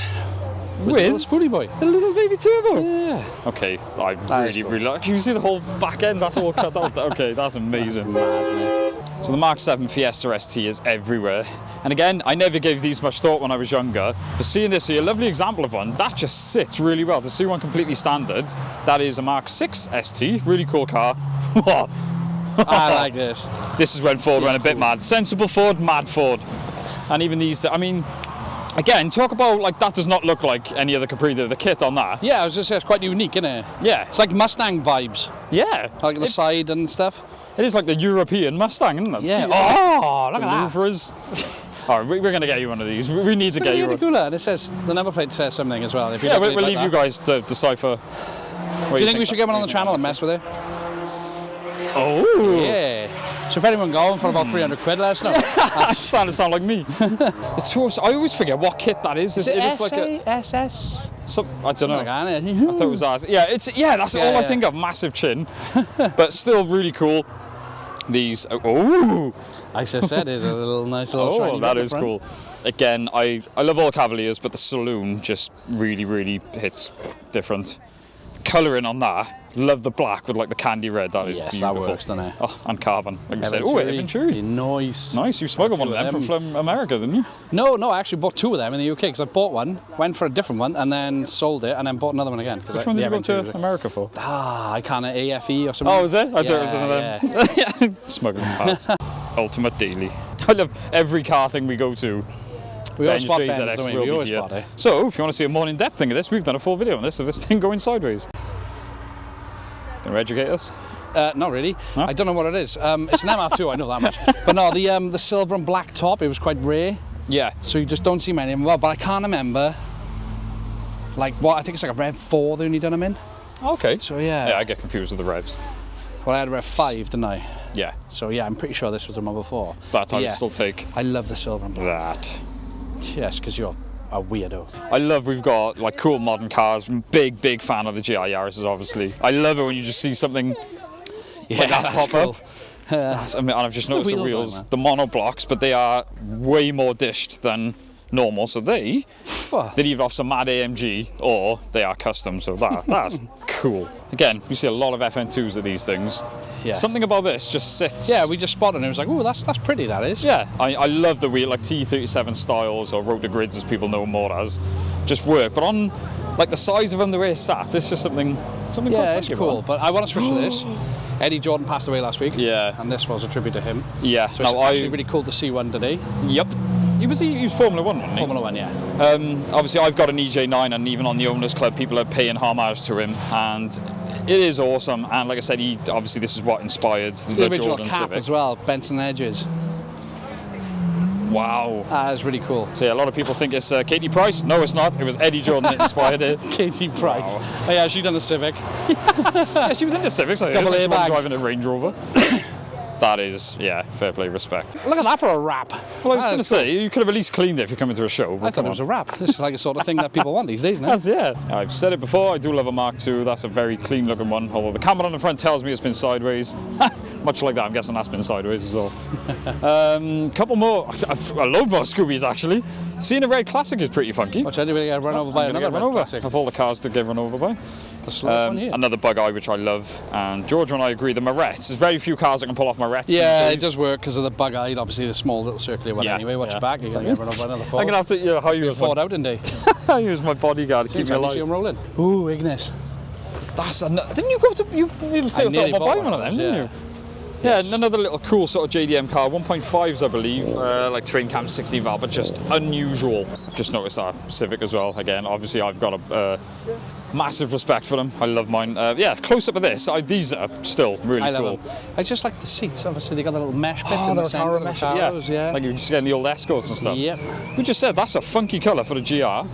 With the little spoolie boy. a little baby turbo. Yeah. Okay, I That is really, cool. really like. Can you see the whole back end? That's all cut out. Okay, that's amazing. So the Mark 7 Fiesta ST is everywhere. And again, I never gave these much thought when I was younger, but seeing this here, a lovely example of one, that just sits really well. To see one completely standard, that is a Mark 6 ST, really cool car. I like this. This is when Ford went a bit cool. mad. Sensible Ford, mad Ford. And even these, I mean, again, talk about, like, that does not look like any other Capri, the kit on that. Yeah, I was just saying, it's quite unique, isn't it? Yeah. It's like Mustang vibes, Yeah. like the side and stuff. It is like the European Mustang, isn't it? Yeah. Oh, look at that. Louvres. All right, we're going to get you one of these. We need to Look get at you the one. cooler. And it says, the number plate says something as well. If you Yeah, definitely we'll like leave you that. guys to decipher. Do you think we should get one on the channel and mess with it? Oh. Yeah. So if anyone going for about 300 quid, let us know. That's starting to sound like me. It's so, I always forget what kit that is. It is like a. SS? I don't know. Like that, I isn't it? thought it was ours. Yeah, that's Yeah, all I yeah. think of. Massive chin, but still really cool. these. Oh, I just said there's a little nice little shiny oh, that bit is at the cool. front. Again, I love all Cavaliers, but the saloon just really hits different. Colouring on that. Love the black with like the candy red. That is Yes, beautiful. that works, doesn't it? Oh, and carbon. Like you said. Oh, Venturi. Nice. Nice. You smuggled one of them from America, didn't you? No, I actually bought 2 of them in the UK because I bought one, went for a different one, and then sold it, and then bought another one again. Which one did you go to America for? I can't AFE or something. Oh, was it? I thought it was one of them. Smuggling parts. Ultimate Daily. I love every car thing we go to. We always spot Ben's Ben's, ZX don't we? will We be always here. spot it. So, if you want to see a more in-depth thing of this, we've done a full video on this of this thing going sideways. Can you educate us? Not really. Huh? I don't know what it is. It's an MR2, I know that much. But no, the silver and black top, it was quite rare. Yeah. So you just don't see many of them. Well, but I can't remember. Like what? I think it's like a Rev 4 they only done them in. Okay. So yeah. Yeah, I get confused with the revs. Well, I had a Rev 5, didn't I? Yeah. So yeah, I'm pretty sure this was the one before. But I yeah, would still take I love the silver and black. that. Yes, because you're a weirdo. I love we've got like cool modern cars. Big fan of the GR Yaris's, obviously. I love it when you just see something like that that's pop cool. up. I mean, and I've just noticed the wheels on wheels, that. the monoblocks, but they are way more dished than normal. So they leave off some mad AMG, or they are custom. So that's cool. Again, you see a lot of FN2s of these things. Yeah. Something about this just sits. Yeah, we just spotted it. It was like, oh, that's pretty. That is. Yeah, I love the wheel, like T37 styles or rotor grids, as people know more as, just work. But on like the size of them, the way it's sat, it's just something quite Yeah, it's funky cool. about But I want to switch to this. Eddie Jordan passed away last week. Yeah. And this was a tribute to him. it. Yeah, So it's actually really cool to see one today. Yep. He was Formula One, wasn't he? Formula 1, yeah. Obviously, I've got an EJ9, and even on the Owners Club, people are paying homage to him, and it is awesome. And like I said, obviously this is what inspired The original Jordan cap Civic. as well, Benson Edges. Wow. That is really cool. So yeah, a lot of people think it's Katie Price. No, it's not. It was Eddie Jordan that inspired it. Katie Price. Wow. Oh, yeah, she done the Civic. Yeah, she was into Civics. I Double heard. She wasn't airbags. driving a Range Rover. That is, yeah, fair play, respect. Look at that for a wrap. Well, I was going to say, you could have at least cleaned it if you're coming to a show. I thought it was a wrap. This is like a sort of thing that people want these days, no? That's, yeah. I've said it before, I do love a Mark II. That's a very clean looking one. Although the camera on the front tells me it's been sideways. Much like that, I'm guessing that's been sideways as well. Couple more, a load more Scoobies actually. Seeing a red Classic is pretty funky. Watch anybody get run over by I'm gonna another get run red over. Classic. Of all the cars to get run over by. The slowest one here. Another bug eye which I love, and Georgia and I agree, the Morettes. There's very few cars that can pull off Morettes. Yeah, these it days. does work because of the bug eye, obviously the small little circular one Yeah, anyway. Watch yeah. your back, you're going to get run over by another I'm Ford. going to have to hire you as Ford my, out in day. use my bodyguard to keep me See alive. him rolling. Ooh, Ignis. That's didn't you go to you thought nearly about bought buying one of them, didn't yeah. you? Yeah, and another little cool sort of JDM car, 1.5s I believe, like train cam 16 valve, but just unusual. I've just noticed that Civic as well. Again, obviously I've got a massive respect for them. I love mine. Yeah, close up of this, these are still really I cool. love them. I just like the seats. Obviously, they got the little mesh bits Oh, in the they're centre. Cara the mesh, Caros, yeah. Like you're just getting the old Escorts and stuff. Yep. We just said that's a funky colour for the GR.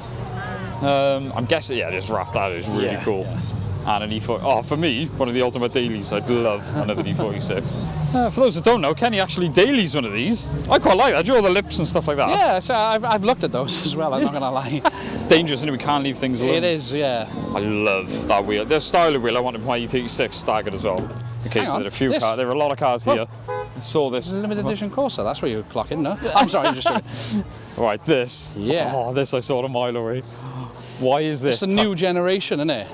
I'm guessing, yeah, this wrap, that is really Yeah, cool. yeah. And an E40. Oh, for me, one of the ultimate dailies. I'd love another E46. For those that don't know, Kenny actually dailies one of these. I quite like that. Do all the lips and stuff like that. Yeah, so I've looked at those as well, I'm not going to lie. It's dangerous, and we can't leave things alone. It is, yeah. I love that wheel. The style of wheel I wanted my E36 staggered as well. In case Hang on, there are a few this- cars. There are a lot of cars here. I saw This this. is a limited edition Corsa, that's where you clock in, no? I'm sorry, I'm just joking. Right, this. Yeah. Oh, this I saw a mile away. Why is this? It's the new generation, isn't it?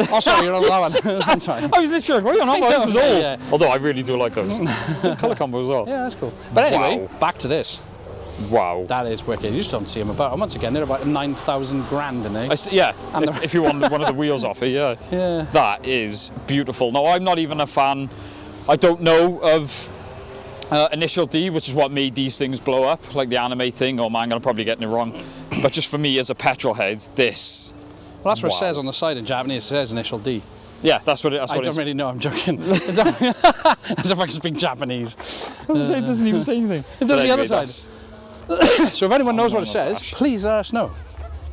Oh, sorry, you're on that one. I'm sorry. I was literally like, wait, I'm not, this is Yeah, old. yeah. Although I really do like those. Good colour combo as well. Yeah, that's cool. But anyway, Wow. back to this. Wow. That is wicked. You just don't see them about. And once again, they're about 9,000 grand, aren't they? Yeah, And if you want one of the wheels off it, yeah. Yeah. That is beautiful. Now, I'm not even a fan, I don't know of Initial D, which is what made these things blow up, like the anime thing. Oh man, I'm probably getting it wrong. But just for me as a petrol head, this, Well, that's what it Wow. says on the side in Japanese. It says initial D. yeah, that's what it I is. don't really know. I'm joking. As if I can speak Japanese. It doesn't even say anything. It does the other side. So if anyone knows what it no, says, gosh. please let us know.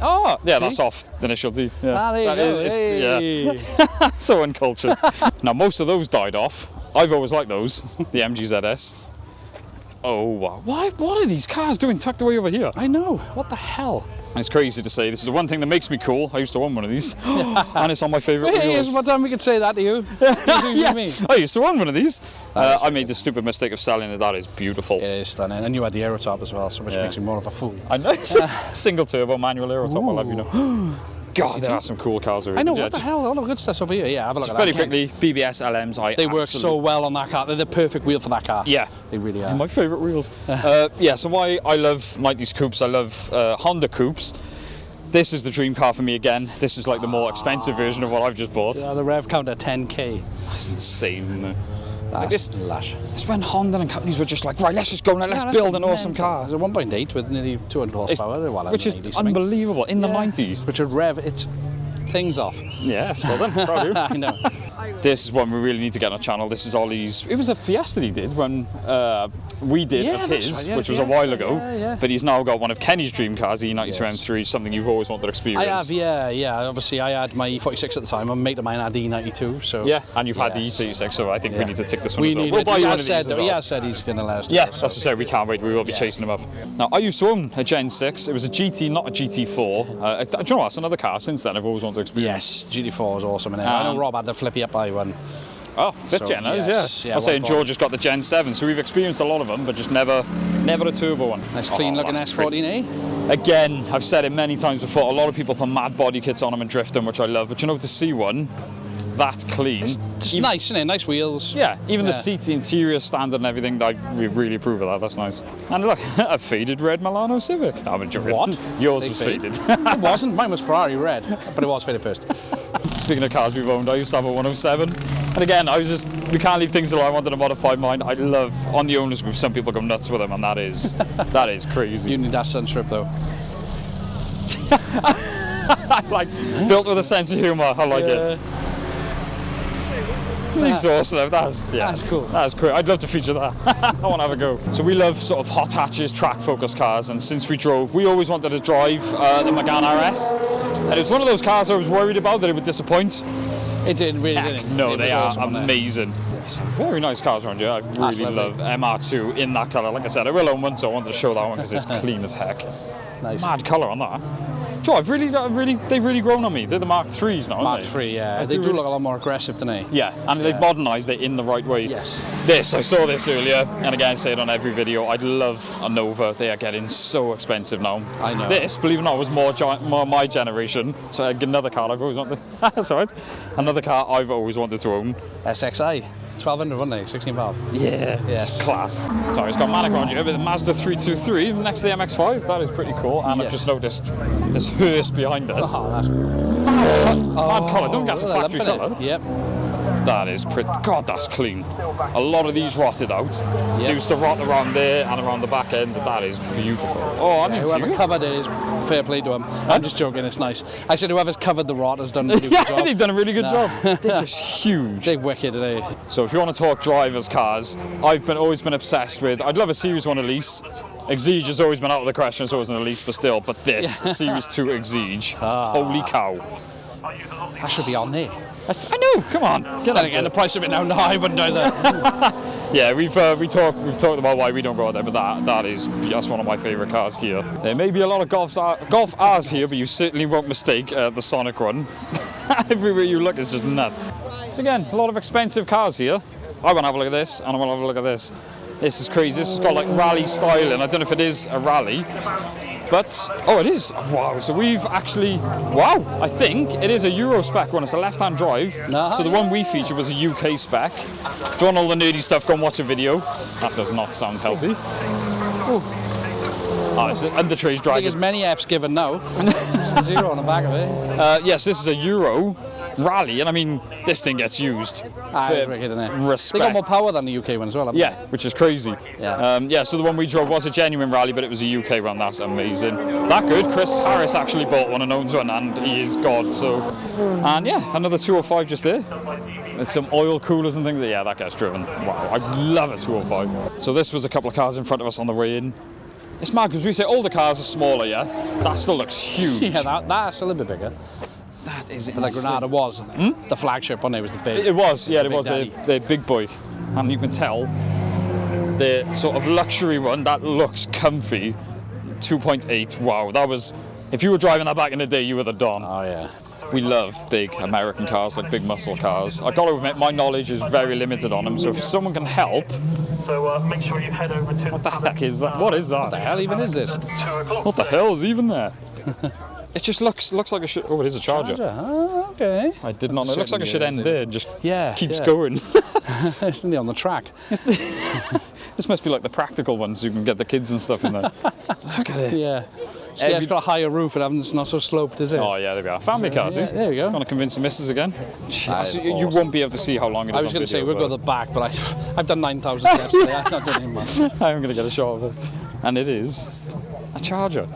Oh, yeah, See? that's off the Initial D. Yeah. Ah, there you That go. is- Hey. yeah. So uncultured. Now, most of those died off. I've always liked those, the MGZS. Oh, wow. What are these cars doing tucked away over here? I know. What the hell? And it's crazy to say, this is the one thing that makes me cool. I used to own one of these, and it's on my favourite Hey, wheels. what time we could say that to you? Yeah, Me. I used to own one of these. I made the stupid mistake of selling it. That is beautiful. It is stunning, and you had the Aerotop as well, so which Yeah. makes you more of a fool. I know. Single turbo manual Aerotop, I'll have you know. God, there are some cool cars over here. I know, Yeah, what the just hell, all the good stuff's over here. Yeah, have a look at very that. quickly, BBS LMs. They work so well on that car. They're the perfect wheel for that car. Yeah. They really are. My favourite wheels. Yeah, so why I love 90s coupes, I love Honda coupes. This is the dream car for me again. This is like the more expensive version of what I've just bought. Yeah, the rev count at 10k. That's insane, isn't it? That's lush. It's when Honda and companies were just like, right, let's just go now, let's build an awesome car. It's a 1.8 with nearly 200 horsepower. Which is unbelievable in the 90s. Which would rev its things off. Yes, well done, proud of you. I know. This is one we really need to get on our channel. This is Ollie's. It was a Fiesta he did when we did Yeah, of that's his, right, yeah, which was a Fiesta, while ago. yeah. But he's now got one of Kenny's dream cars, the E92 Yes. M3, something you've always wanted to experience. I have, yeah. Obviously, I had my E46 at the time. A mate of mine had the E92, so... Yeah, and you've had the Yes. E36, so I think we Yeah. need to tick this one We as well. need We'll it. buy He you one has of these said, as well. he has said he's going to let us do Yeah, it, so- that's to say, we can't wait. We will be chasing them up. Now, I used to own a Gen 6. It was a GT, not a GT4. Do you know what? That's another car since then I've always wanted to experience. Yes, GT4 is awesome. And I know Rob had the flippy up by one. Oh, fifth So, gen, yes, yeah. yeah, I was saying one George has got the Gen 7, so we've experienced a lot of them, but just never a turbo one. Nice clean looking that's pretty. S14A. Again, I've said it many times before, a lot of people put mad body kits on them and drift them, which I love, but you know, to see one that clean. Just even- nice, isn't it? Nice wheels. Yeah, even the Yeah. seats, the interior standard and everything, we really approve of that, that's nice. And look, a faded red Milano Civic. No, I'm joking. What? Yours They was fade? faded. It wasn't. Mine was Ferrari red, but it was fitted first. Speaking of cars we've owned, I used to have a 107. And again, we can't leave things alone. I wanted to modify mine. I love, on the owners group, some people go nuts with them, and that is crazy. You need that sunstrip though. Like, built with a sense of humour, I like it. The exhaust though, that's cool. That's cool. I'd love to feature that. I want to have a go. So we love sort of hot hatches, track focused cars, and since we always wanted to drive the Megane RS. And it was one of those cars I was worried about that it would disappoint. It didn't really, did it? No, It they was are awesome, wasn't it? amazing. Some very nice cars around here. I really lovely. love MR2 in that colour. Like I said, I will own one, so I wanted to show that one because it's clean as heck. Nice. Mad colour on that. Joe, they've really grown on me. They're the Mark 3s now, Mark aren't they? III, yeah. I They do really- look a lot more aggressive than they. Yeah, and they've modernised it in the right way. Yes. I saw this earlier, and again, I say it on every video. I'd love a Nova. They are getting so expensive now. I know. This, believe it or not, was more my generation. So another car I've always wanted. That's right. Another car I've always wanted to own. SXI. 1200, wasn't they? 16 valve. Yeah. Yes. Class. Sorry, it's got Manic around here with the Mazda 323 next to the MX-5. That is pretty cool. And I've Yes. just noticed this hearse behind us. Oh, that's cool. Mad colour. Don't guess a look at factory that, colour. Yep. That is pretty. God, that's clean. A lot of these rotted out. They used to rot around there and around the back end. That is beautiful. Oh, I need Whoever to. covered it is fair play to him. I'm just joking, it's nice. I said whoever's covered the rot has done a really good Yeah, job. they've done a really good Nah. job. They're just huge. They're wicked today. So if you want to talk drivers' cars, I've always been obsessed with. I'd love a Series 1 Elise. Exige has always been out of the question, so it was an Elise, but still. But this Series 2 Exige, holy cow! That should be on there. I know. Come on. Get Then on again, there. the price of it now, no, I wouldn't either. Yeah, we've talked about why we don't go out there, but that's one of my favourite cars here. There may be a lot of Golf R's here, but you certainly won't mistake the Sonic one. Everywhere you look, it's just nuts. So again, a lot of expensive cars here. I want to have a look at this, and I want to have a look at this. This is crazy. This has got like rally styling. I don't know if it is a rally, but it is. Wow. So we've actually, I think it is a Euro spec one. It's a left-hand drive. Uh-huh. So the one we featured was a UK spec. If you want all the nerdy stuff, go and watch a video. That does not sound healthy. Oh, it's an under trays I think dragon. as many F's given now. There's a 0 on the back of it. Yes, this is a Euro rally, and I mean, this thing gets used. It's wicked, isn't it? Respect. They got more power than the UK one as well, haven't Yeah, which is crazy. Yeah. So the one we drove was a genuine rally, but it was a UK one. That's amazing. That good. Chris Harris actually bought one and owns one, and he is God. So, and yeah, another 205 just there. With some oil coolers and things. Yeah, that gets driven. Wow, I love a 205. So this was a couple of cars in front of us on the way in. It's mad because we say all the cars are smaller, yeah? That still looks huge. it? Yeah, that's a little bit bigger. that is But like Granada was, the flagship one, it was the big. It was, yeah, it big was daddy. the big boy. And you can tell the sort of luxury one that looks comfy. 2.8, wow, that was If you were driving that back in the day, you were the Don. Oh yeah. We love big American cars, like big muscle cars. I've got to admit, my knowledge is very limited on them, so if someone can help... So make sure you head over to... What the heck is that? What is that? What the hell even is this? 2 o'clock. What the hell is even there? It just looks like a should... Oh, it is a charger. Oh, okay. I did not know. It looks like it should end there and just keeps yeah. going. It's only on the track. This must be like the practical one, so you can get the kids and stuff in there. Look at it. Yeah. So, yeah, it's got a higher roof and it's not so sloped, is it? Oh yeah, there we are. Family cars, yeah, there we go. Trying to convince the missus again. That You is won't be able to see how long it is. I was going to say we'll go to the back, but I've done 9,000 steps today. I've not done any more. I'm going to get a shot of it. And it is a charger.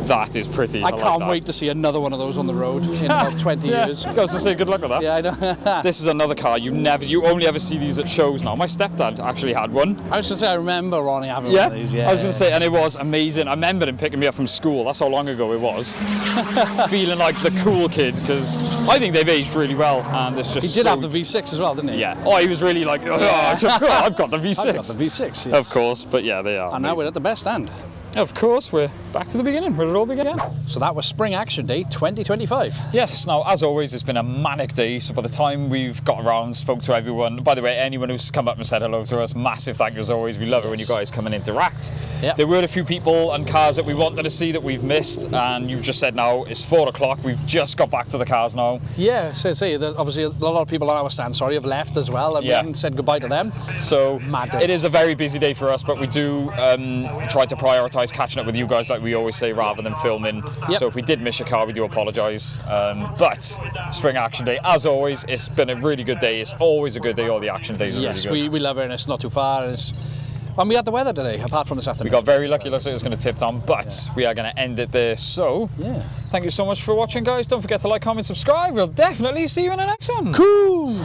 That is pretty. I like can't that. wait to see another one of those on the road in about 20 years. I was to say good luck with that. Yeah, I know. This is another car you only ever see these at shows now. My stepdad actually had one. I was going to say I remember Ronnie having one of these. Yeah, I was going to say, and it was amazing. I remember him picking me up from school. That's how long ago it was. Feeling like the cool kid, because I think they've aged really well, and it's just. He did have the V6 as well, didn't he? Yeah. Oh, he was really like, I've got the V6. I've got the V6. Yes. Of course, but yeah, they are. And now we're at the best end. Of course, we're back to the beginning, where it all began. So that was Spring Action Day 2025. Yes, now as always, it's been a manic day, so by the time we've got around, spoke to everyone, by the way, anyone who's come up and said hello to us, massive thank you as always. We love it when you guys come and interact. Yep. There were a few people and cars that we wanted to see that we've missed, and you've just said now it's 4 o'clock, we've just got back to the cars now. Yeah, so obviously a lot of people on our stand, have left as well, and we haven't said goodbye to them. So Mad day. it is a very busy day for us, but we do try to prioritise catching up with you guys like we always say, rather than filming. Yep. So if we did miss your car, we do apologise. But Spring Action Day, as always, it's been a really good day. It's always a good day. All the action days are Yes, really good. we love it, and it's not too far. And we had the weather today, apart from this afternoon. We got very lucky. Looks like it was going to tip down, but we are going to end it there. So, thank you so much for watching, guys. Don't forget to like, comment, subscribe. We'll definitely see you in the next one. Cool.